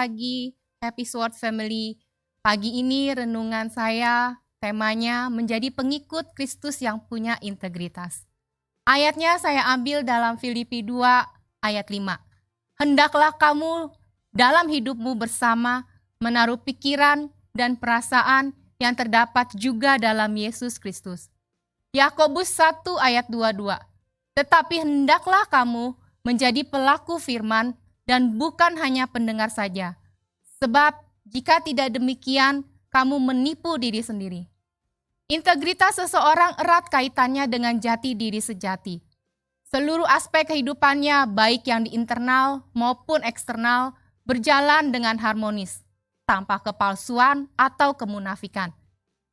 pagi, Happy Sword Family. Pagi ini renungan saya, temanya menjadi pengikut Kristus yang punya integritas. Ayatnya saya ambil dalam Filipi 2 ayat 5. Hendaklah kamu dalam hidupmu bersama menaruh pikiran dan perasaan yang terdapat juga dalam Yesus Kristus. Yakobus 1 ayat 22. Tetapi hendaklah kamu menjadi pelaku firman dan bukan hanya pendengar saja. Sebab jika tidak demikian, kamu menipu diri sendiri. Integritas seseorang erat kaitannya dengan jati diri sejati. Seluruh aspek kehidupannya, baik yang di internal maupun eksternal, berjalan dengan harmonis, tanpa kepalsuan atau kemunafikan.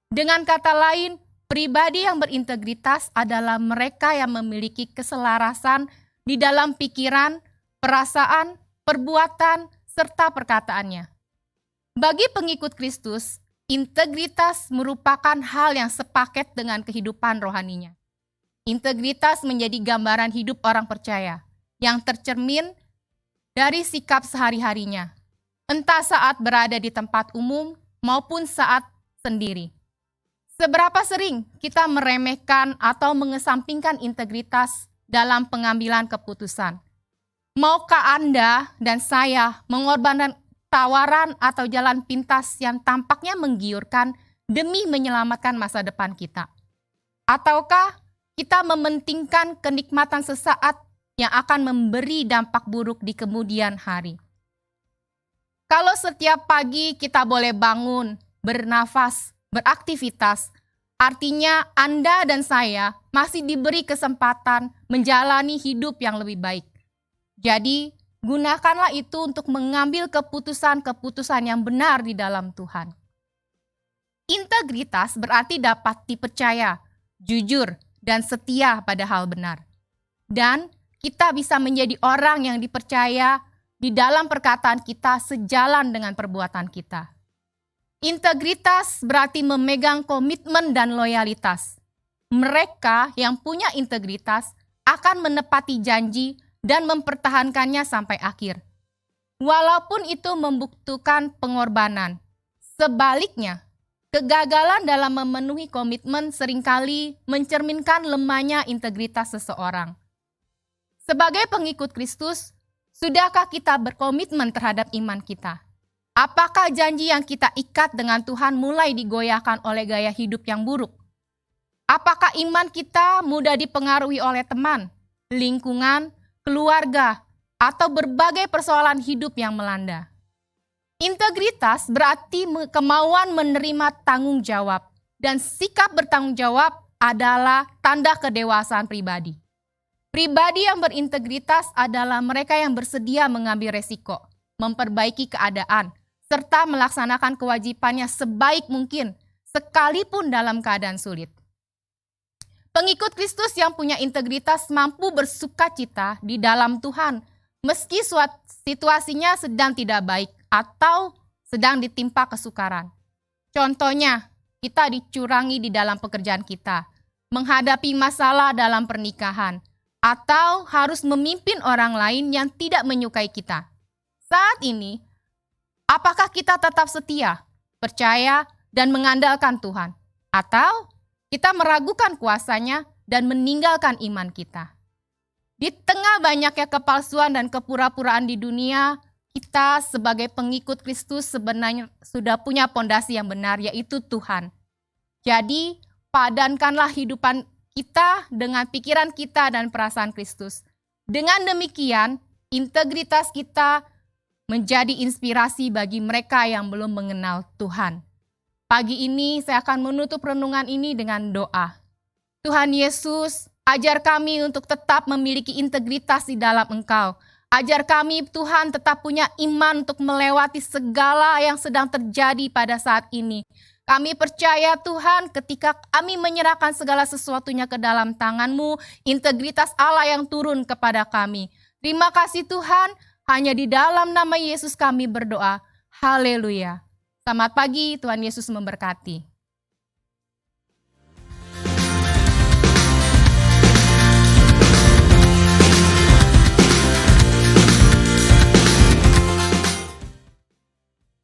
Dengan kata lain, pribadi yang berintegritas adalah mereka yang memiliki keselarasan di dalam pikiran, perasaan, perbuatan, serta perkataannya. Bagi pengikut Kristus, integritas merupakan hal yang sepaket dengan kehidupan rohaninya. Integritas menjadi gambaran hidup orang percaya yang tercermin dari sikap sehari-harinya, entah saat berada di tempat umum maupun saat sendiri. Seberapa sering kita meremehkan atau mengesampingkan integritas dalam pengambilan keputusan? Maukah Anda dan saya mengorbankan tawaran atau jalan pintas yang tampaknya menggiurkan demi menyelamatkan masa depan kita? Ataukah kita mementingkan kenikmatan sesaat yang akan memberi dampak buruk di kemudian hari? Kalau setiap pagi kita boleh bangun, bernafas, beraktivitas, artinya Anda dan saya masih diberi kesempatan menjalani hidup yang lebih baik. Jadi, gunakanlah itu untuk mengambil keputusan-keputusan yang benar di dalam Tuhan. Integritas berarti dapat dipercaya, jujur, dan setia pada hal benar. Dan kita bisa menjadi orang yang dipercaya di dalam perkataan kita sejalan dengan perbuatan kita. Integritas berarti memegang komitmen dan loyalitas. Mereka yang punya integritas akan menepati janji dan mempertahankannya sampai akhir. Walaupun itu membutuhkan pengorbanan. Sebaliknya, kegagalan dalam memenuhi komitmen seringkali mencerminkan lemahnya integritas seseorang. Sebagai pengikut Kristus, sudahkah kita berkomitmen terhadap iman kita? Apakah janji yang kita ikat dengan Tuhan mulai digoyahkan oleh gaya hidup yang buruk? Apakah iman kita mudah dipengaruhi oleh teman, lingkungan, keluarga, atau berbagai persoalan hidup yang melanda? Integritas berarti kemauan menerima tanggung jawab, dan sikap bertanggung jawab adalah tanda kedewasaan pribadi. Pribadi yang berintegritas adalah mereka yang bersedia mengambil resiko, memperbaiki keadaan, serta melaksanakan kewajibannya sebaik mungkin, sekalipun dalam keadaan sulit. Pengikut Kristus yang punya integritas mampu bersukacita di dalam Tuhan, meski situasinya sedang tidak baik atau sedang ditimpa kesukaran. Contohnya, kita dicurangi di dalam pekerjaan kita, menghadapi masalah dalam pernikahan, atau harus memimpin orang lain yang tidak menyukai kita. Saat ini, apakah kita tetap setia, percaya, dan mengandalkan Tuhan? Atau kita meragukan kuasanya dan meninggalkan iman kita? Di tengah banyaknya kepalsuan dan kepura-puraan di dunia, kita sebagai pengikut Kristus sebenarnya sudah punya pondasi yang benar, yaitu Tuhan. Jadi, padankanlah hidupan kita dengan pikiran kita dan perasaan Kristus. Dengan demikian, integritas kita menjadi inspirasi bagi mereka yang belum mengenal Tuhan. Pagi ini saya akan menutup renungan ini dengan doa. Tuhan Yesus, ajar kami untuk tetap memiliki integritas di dalam Engkau. Ajar kami Tuhan tetap punya iman untuk melewati segala yang sedang terjadi pada saat ini. Kami percaya Tuhan ketika kami menyerahkan segala sesuatunya ke dalam tangan-Mu, integritas Allah yang turun kepada kami. Terima kasih Tuhan, hanya di dalam nama Yesus kami berdoa. Haleluya. Selamat pagi, Tuhan Yesus memberkati.